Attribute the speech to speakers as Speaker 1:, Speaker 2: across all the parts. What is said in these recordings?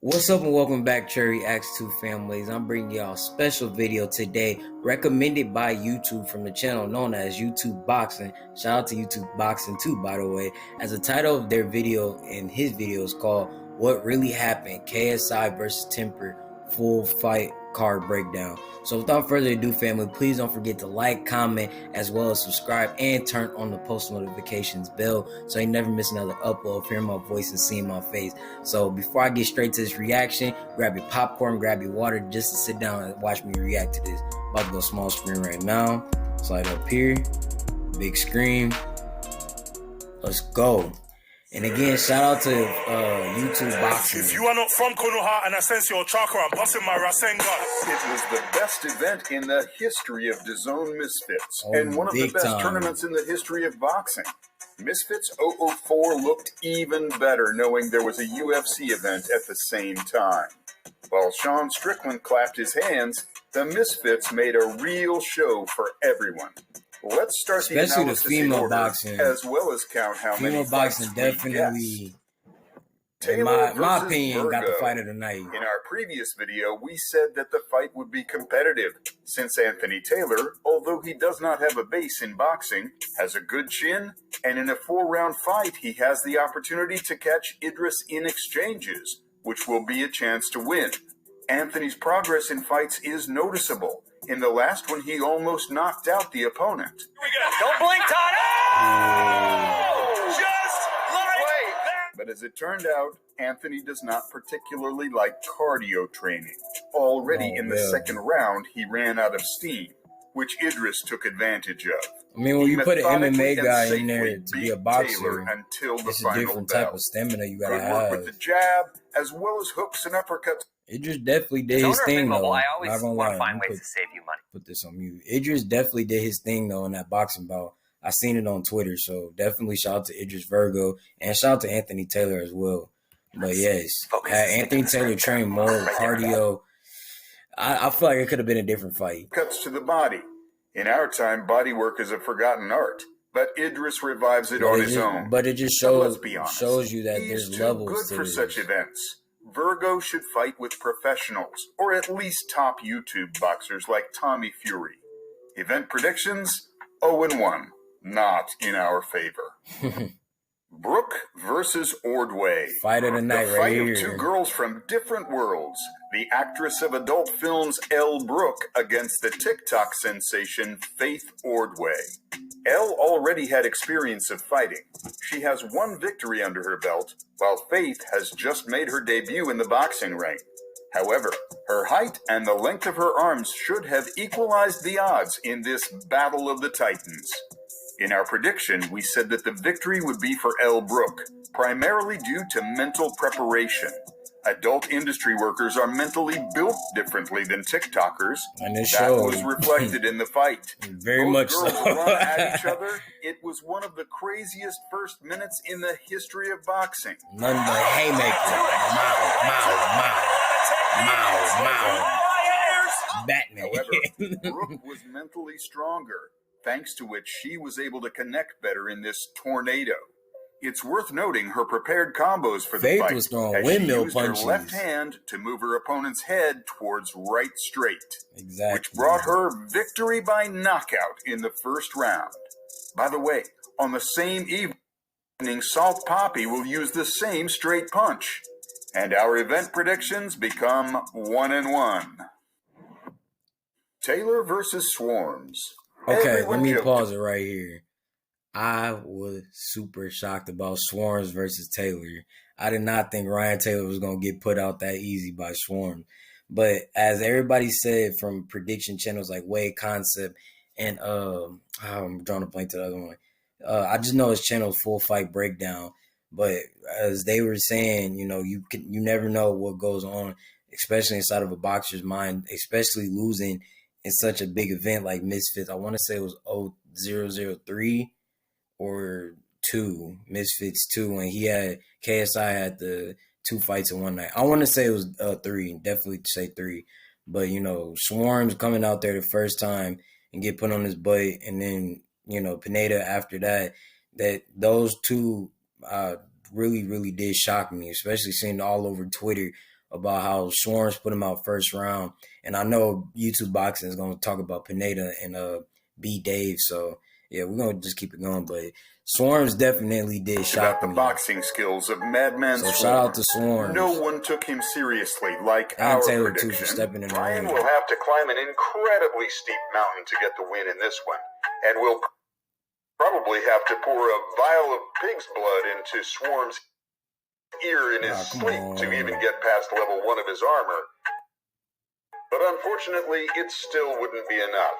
Speaker 1: What's up and welcome back, treyreactstoo families. I'm bringing y'all a special video today recommended by YouTube from the channel known as YouTube Boxing. Shout out to YouTube Boxing too, by the way, as the title of their video and his video is called What Really Happened, KSI versus Temper Full Fight Card Breakdown. So without further ado, family, please don't forget to like, comment, as well as subscribe and turn on the post notifications bell so you never miss another upload, hearing my voice and seeing my face. So before I get straight to this reaction, grab your popcorn, grab your water just to sit down and watch me react to this. About to go small screen right now. Slide up here, big screen. Let's go. And again, shout out to YouTube Boxing.
Speaker 2: If you are not from Konoha and I sense your chakra, I'm busting my Rasengan.
Speaker 3: It was the best event in the history of DAZN Misfits, and one of the best tournaments in the history of boxing. Misfits 004 looked even better knowing there was a UFC event at the same time. While Sean Strickland clapped his hands, the Misfits made a real show for everyone. Let's start the analysis in order, boxing, as well as count how many
Speaker 1: boxing definitely, in my opinion, Virgo got the fight of the night.
Speaker 3: In our previous video, we said that the fight would be competitive, since Anthony Taylor, although he does not have a base in boxing, has a good chin, and in a 4-round fight, he has the opportunity to catch Idris in exchanges, which will be a chance to win. Anthony's progress in fights is noticeable. In the last one, he almost knocked out the opponent.
Speaker 2: Don't blink, Todd! Oh! Just like that!
Speaker 3: But as it turned out, Anthony does not particularly like cardio training. Already in the second round, he ran out of steam, which Idris took advantage of.
Speaker 1: I mean, when you put an MMA guy in there to be a boxer,
Speaker 3: until the
Speaker 1: it's a different type of stamina you gotta have.
Speaker 3: Good work with the jab, as well as hooks and uppercuts.
Speaker 1: Idris definitely did his thing, though.
Speaker 4: I always want to find ways to save you money.
Speaker 1: Put this on mute. Idris definitely did his thing, though, in that boxing bout. I seen it on Twitter, so definitely shout out to Idris Virgo and shout out to Anthony Taylor as well. But yes, Anthony Taylor trained more cardio. I feel like it could have been a different fight.
Speaker 3: Cuts to the body. In our time, body work is a forgotten art, but Idris revives it on his own.
Speaker 1: But it just shows you that there's levels
Speaker 3: good
Speaker 1: to
Speaker 3: for
Speaker 1: this.
Speaker 3: Such events. Virgo should fight with professionals, or at least top YouTube boxers like Tommy Fury. Event predictions, 0-1, not in our favor. Brooke versus Ordway.
Speaker 1: Fight of the night right here.
Speaker 3: The fight of two girls from different worlds. The actress of adult films Elle Brooke against the TikTok sensation Faith Ordway. Elle already had experience of fighting. She has one victory under her belt, while Faith has just made her debut in the boxing ring. However, her height and the length of her arms should have equalized the odds in this Battle of the Titans. In our prediction, we said that the victory would be for Elle Brooke, primarily due to mental preparation. Adult industry workers are mentally built differently than TikTokers.
Speaker 1: And it
Speaker 3: that was reflected in the fight.
Speaker 1: Very much so.
Speaker 3: Run at each other. It was one of the craziest first minutes in the history of boxing.
Speaker 1: None but haymaker. Mow. Batman.
Speaker 3: However, Brooke was mentally stronger, thanks to which she was able to connect better in this tornado. It's worth noting her prepared combos for the fight,
Speaker 1: was throwing windmill punches.
Speaker 3: Her left hand to move her opponent's head towards right straight,
Speaker 1: exactly,
Speaker 3: which brought her victory by knockout in the first round. By the way, on the same evening, Salt Papi will use the same straight punch, and our event predictions become 1-1. Taylor versus Swarmz.
Speaker 1: Okay, let me pause it right here. I was super shocked about Swarmz versus Taylor. I did not think Ryan Taylor was going to get put out that easy by Swarmz. But as everybody said from prediction channels like Wade Concept and I'm drawing a blank to the other one. I just know his channel is Full Fight Breakdown. But as they were saying, you know, you never know what goes on, especially inside of a boxer's mind, especially losing in such a big event like Misfits. I want to say it was 003 or 2, Misfits 2, when he had KSI had the 2 fights in one night. I want to say it was 3, definitely say 3. But, you know, Swarmz coming out there the first time and get put on his butt, and then, you know, Pineda after that, those two really did shock me, especially seeing all over Twitter about how Swarmz put him out first round. And I know YouTube Boxing is going to talk about Pineda and Bdave. So, yeah, we're going to just keep it going. But Swarmz definitely did shock
Speaker 3: the
Speaker 1: me.
Speaker 3: Boxing skills of Madman
Speaker 1: So
Speaker 3: Swarmz.
Speaker 1: shout out to Swarmz.
Speaker 3: No one took him seriously like
Speaker 1: and
Speaker 3: our
Speaker 1: Taylor,
Speaker 3: prediction.
Speaker 1: too, for stepping in the
Speaker 3: Ryan
Speaker 1: ring.
Speaker 3: will have to climb an incredibly steep mountain to get the win in this one. And will probably have to pour a vial of pig's blood into Swarmz' ear in his sleep to even get past level 1 of his armor. But unfortunately, it still wouldn't be enough.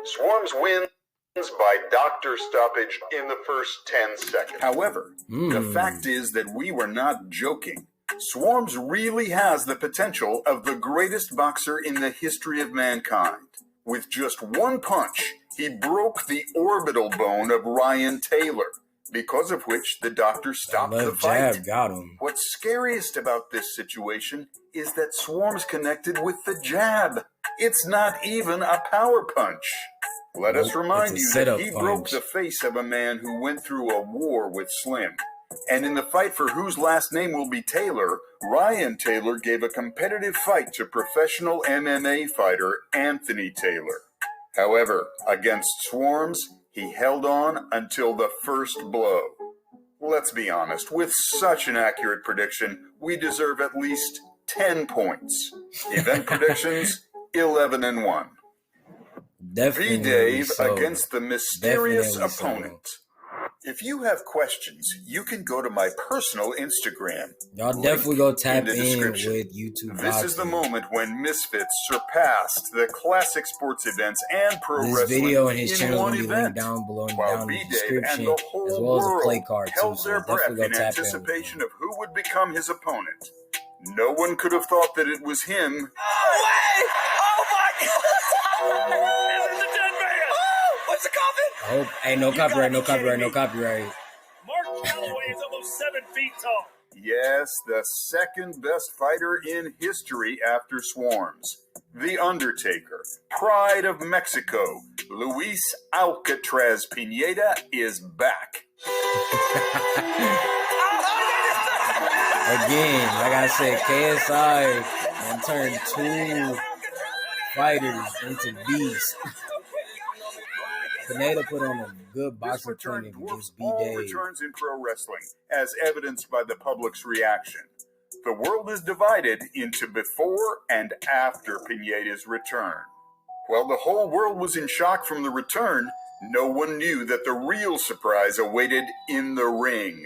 Speaker 3: Swarmz wins by doctor stoppage in the first 10 seconds. However, the fact is that we were not joking. Swarmz really has the potential of the greatest boxer in the history of mankind. With just one punch, he broke the orbital bone of Ryan Taylor, because of which the doctor stopped the fight.
Speaker 1: Jab got him.
Speaker 3: What's scariest about this situation is that Swarmz connected with the jab. It's not even a power punch. Let us remind you that he broke the face of a man who went through a war with Slim. And in the fight for whose last name will be Taylor, Ryan Taylor gave a competitive fight to professional MMA fighter Anthony Taylor. However, against Swarmz, he held on until the first blow. Let's be honest, with such an accurate prediction, we deserve at least 10 points. Event predictions, 11-1. Bdave against the mysterious opponent. If you have questions, you can go to my personal Instagram.
Speaker 1: Y'all definitely go tap in with YouTube.
Speaker 3: This is the moment when Misfits surpassed the classic sports events and pro wrestling.
Speaker 1: This video and his channel will be linked down below and down in the description, as well as a play card too.
Speaker 3: Held
Speaker 1: So
Speaker 3: their breath
Speaker 1: definitely go
Speaker 3: in
Speaker 1: tap
Speaker 3: anticipation of who would become his opponent. No one could have thought that it was him.
Speaker 2: No way! Oh my God! This is a dead man! Oh, what's the coffin?
Speaker 1: I hope, hey, no copyright, no copyright, no copyright.
Speaker 2: Mark Calloway is almost 7 feet tall.
Speaker 3: Yes, the second best fighter in history after Swarmz. The Undertaker, pride of Mexico, Luis Alcatraz Pineda is back.
Speaker 1: Again, like I said, KSI and turned 2 fighters into beasts. Pineda put on a good boxing clinic against Bdave.
Speaker 3: Returns in pro wrestling, as evidenced by the public's reaction. The world is divided into before and after Pineda's return. While the whole world was in shock from the return, no one knew that the real surprise awaited in the ring.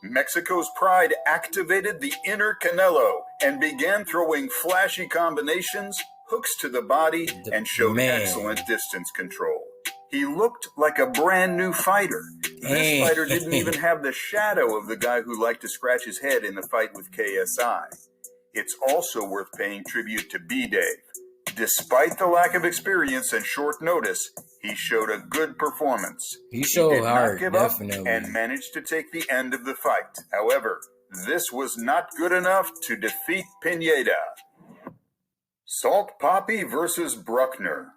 Speaker 3: Mexico's pride activated the inner Canelo and began throwing flashy combinations, hooks to the body, and showed excellent distance control. He looked like a brand new fighter. This fighter didn't even have the shadow of the guy who liked to scratch his head in the fight with KSI. It's also worth paying tribute to Bdave. Despite the lack of experience and short notice, he showed a good performance.
Speaker 1: He showed hard,
Speaker 3: definitely, and managed to take the end of the fight. However, this was not good enough to defeat Pineda. Salt Papi versus Brueckner.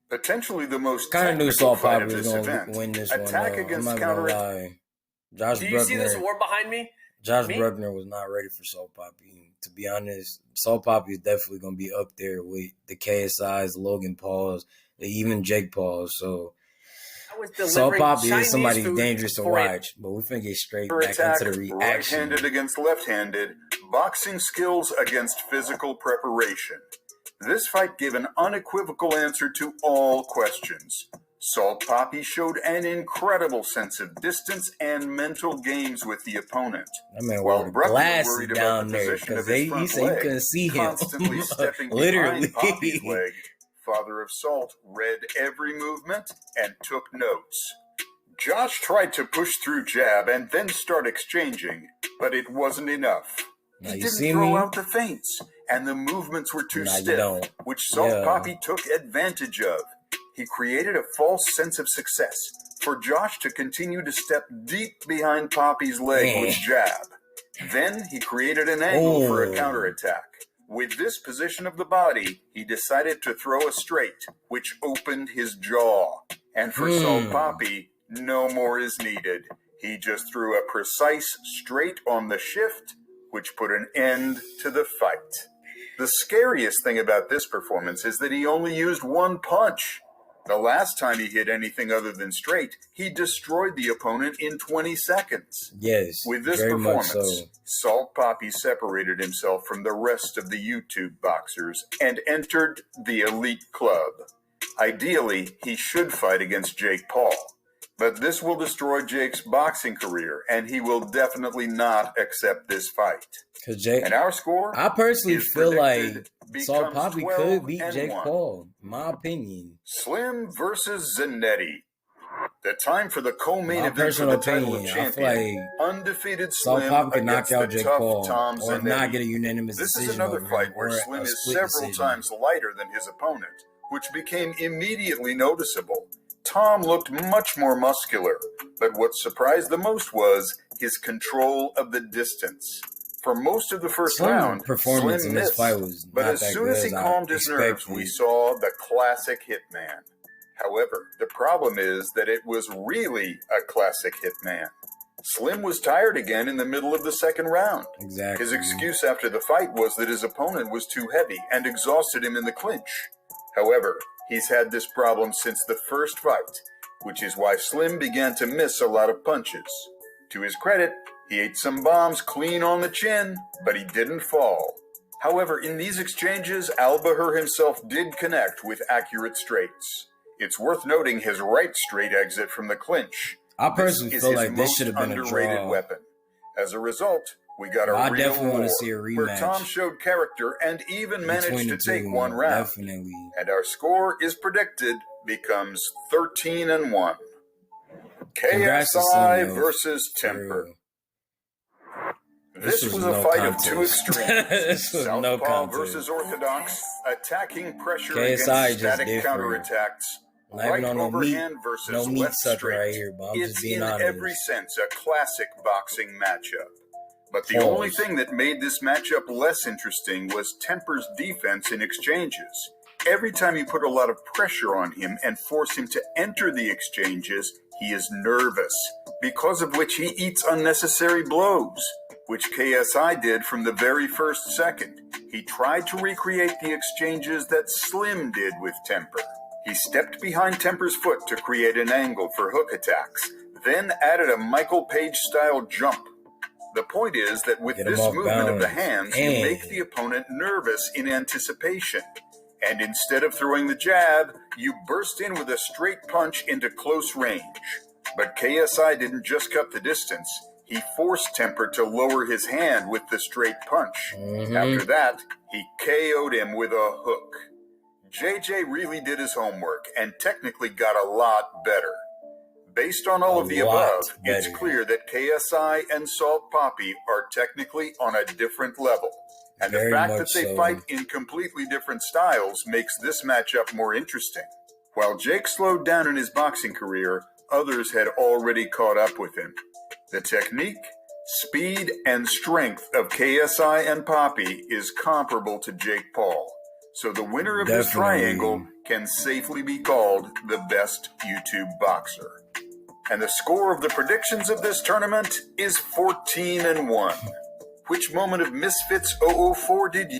Speaker 3: Potentially the most technical fight of this event.
Speaker 1: Win this
Speaker 3: Attack
Speaker 1: one,
Speaker 3: against
Speaker 1: I'm not
Speaker 3: counter.
Speaker 1: gonna lie. Josh
Speaker 4: Do you see this
Speaker 1: Brueckner,
Speaker 4: war behind me?
Speaker 1: Josh Brueckner was not ready for Salt Papi. To be honest, Salt Papi is definitely gonna be up there with the KSIs, Logan Pauls, even Jake Pauls. So Salt Papi is somebody dangerous to watch. But we're finna get straight back into the reaction.
Speaker 3: Right-handed against left-handed, boxing skills against physical preparation. This fight gave an unequivocal answer to all questions. Salt Papi showed an incredible sense of distance and mental games with the opponent.
Speaker 1: While Brueckner worried about the position of his front leg, you couldn't see him.
Speaker 3: Constantly stepping
Speaker 1: Literally.
Speaker 3: behind Papi's leg, Father of Salt read every movement and took notes. Josh tried to push through jab and then start exchanging, but it wasn't enough. He didn't throw out the feints, and the movements were too stiff, which Salt Papi took advantage of. He created a false sense of success for Josh to continue to step deep behind Papi's leg with jab. Then he created an angle for a counterattack. With this position of the body, he decided to throw a straight, which opened his jaw. And for Salt Papi, no more is needed. He just threw a precise straight on the shift, which put an end to the fight. The scariest thing about this performance is that he only used one punch. The last time he hit anything other than straight, he destroyed the opponent in 20 seconds.
Speaker 1: Yes,
Speaker 3: with this performance, Salt Papi separated himself from the rest of the YouTube boxers and entered the elite club. Ideally, he should fight against Jake Paul, but this will destroy Jake's boxing career, and he will definitely not accept this fight. And our score,
Speaker 1: I personally feel like Salt Papi could beat Jake Paul, in my opinion.
Speaker 3: Slim versus Zanetti. The time for the co-main event for the title of champion. Undefeated Slim
Speaker 1: Salt Papi could knock out Jake Paul,
Speaker 3: Tom
Speaker 1: or
Speaker 3: Zanetti.
Speaker 1: not get a unanimous decision.
Speaker 3: This is another fight where Slim is several times lighter than his opponent, which became immediately noticeable. Tom looked much more muscular, but what surprised the most was his control of the distance. For most of the first round,
Speaker 1: performance
Speaker 3: Slim
Speaker 1: in this
Speaker 3: missed,
Speaker 1: fight was
Speaker 3: but
Speaker 1: not
Speaker 3: as
Speaker 1: that
Speaker 3: soon
Speaker 1: good
Speaker 3: as he
Speaker 1: as
Speaker 3: calmed his nerves, we saw the classic hitman. However, the problem is that it was really a classic hitman. Slim was tired again in the middle of the second round.
Speaker 1: Exactly.
Speaker 3: His excuse after the fight was that his opponent was too heavy and exhausted him in the clinch. However, he's had this problem since the first fight, which is why Slim began to miss a lot of punches. To his credit, he ate some bombs clean on the chin, but he didn't fall. However, in these exchanges, Al-Bahir himself did connect with accurate straights. It's worth noting his right straight exit from the clinch.
Speaker 1: I personally feel like this should have been a draw.
Speaker 3: Weapon. As a result, we got a real war where Tom showed character and even managed to take one round.
Speaker 1: Definitely.
Speaker 3: And our score is predicted becomes 13-1. KSI versus Temper. This was a fight of two extremes. Southpaw versus Orthodox, attacking pressure against static counterattacks. Right overhand versus left straight. It's in every sense a classic boxing matchup. But the only thing that made this matchup less interesting was Temper's defense in exchanges. Every time you put a lot of pressure on him and force him to enter the exchanges, he is nervous, because of which he eats unnecessary blows, which KSI did from the very first second. He tried to recreate the exchanges that Slim did with Temper. He stepped behind Temper's foot to create an angle for hook attacks, then added a Michael Page-style jump. The point is that with this movement of the hands, you make the opponent nervous in anticipation. And instead of throwing the jab, you burst in with a straight punch into close range. But KSI didn't just cut the distance. He forced Temper to lower his hand with the straight punch. After that, he KO'd him with a hook. JJ really did his homework and technically got a lot better. Based on all of the above, it's clear that KSI and Salt Papi are technically on a different level. And the fact that they fight in completely different styles makes this matchup more interesting. While Jake slowed down in his boxing career, others had already caught up with him. The technique, speed, and strength of KSI and Papi is comparable to Jake Paul. So the winner of this triangle can safely be called the best YouTube boxer. And the score of the predictions of this tournament is 14-1. Which moment of Misfits 004 did you?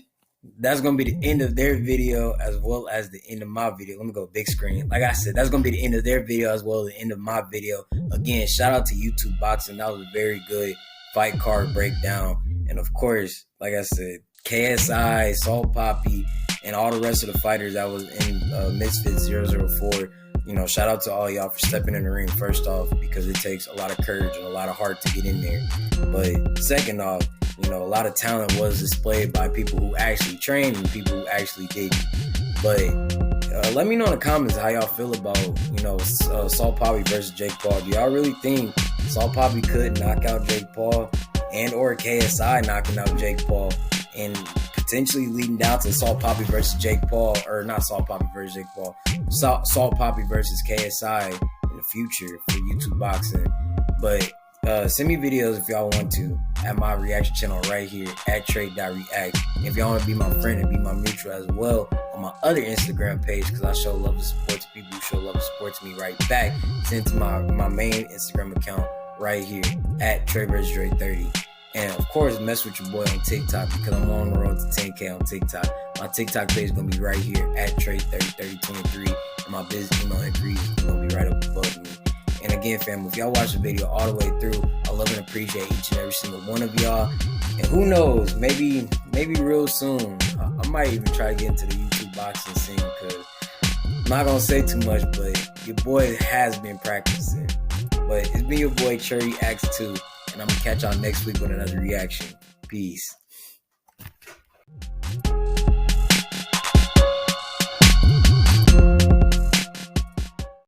Speaker 1: That's going to be the end of their video as well as the end of my video. Let me go big screen. Like I said, that's going to be the end of their video as well as the end of my video. Again, shout out to YouTube Boxing. That was a very good fight card breakdown. And of course, like I said, KSI, Salt Papi, and all the rest of the fighters that was in Misfits 004. You know, shout out to all y'all for stepping in the ring, first off, because it takes a lot of courage and a lot of heart to get in there. But second off, you know, a lot of talent was displayed by people who actually trained and people who actually didn't. But let me know in the comments how y'all feel about, you know, Salt Papi versus Jake Paul. Do y'all really think Salt Papi could knock out Jake Paul and or KSI knocking out Jake Paul and potentially leading down to Salt Papi versus Jake Paul, or not Salt Papi versus Jake Paul, Salt Papi versus KSI in the future for YouTube Boxing? But send me videos if y'all want to at my reaction channel right here at trey.reacts. If y'all want to be my friend and be my mutual as well on my other Instagram page, because I show love and support to people who show love and support to me right back. Send to my main Instagram account right here at treyreactstoo. And of course, mess with your boy on TikTok because I'm on the road to 10K on TikTok. My TikTok page is going to be right here at Trey303023. And my business email increase is going to be right up above me. And again, fam, if y'all watch the video all the way through, I love and appreciate each and every single one of y'all. And who knows, maybe real soon, I might even try to get into the YouTube boxing scene because I'm not going to say too much, but your boy has been practicing. But it's been your boy, treyreactstoo. And I'm going to catch y'all next week with another reaction. Peace.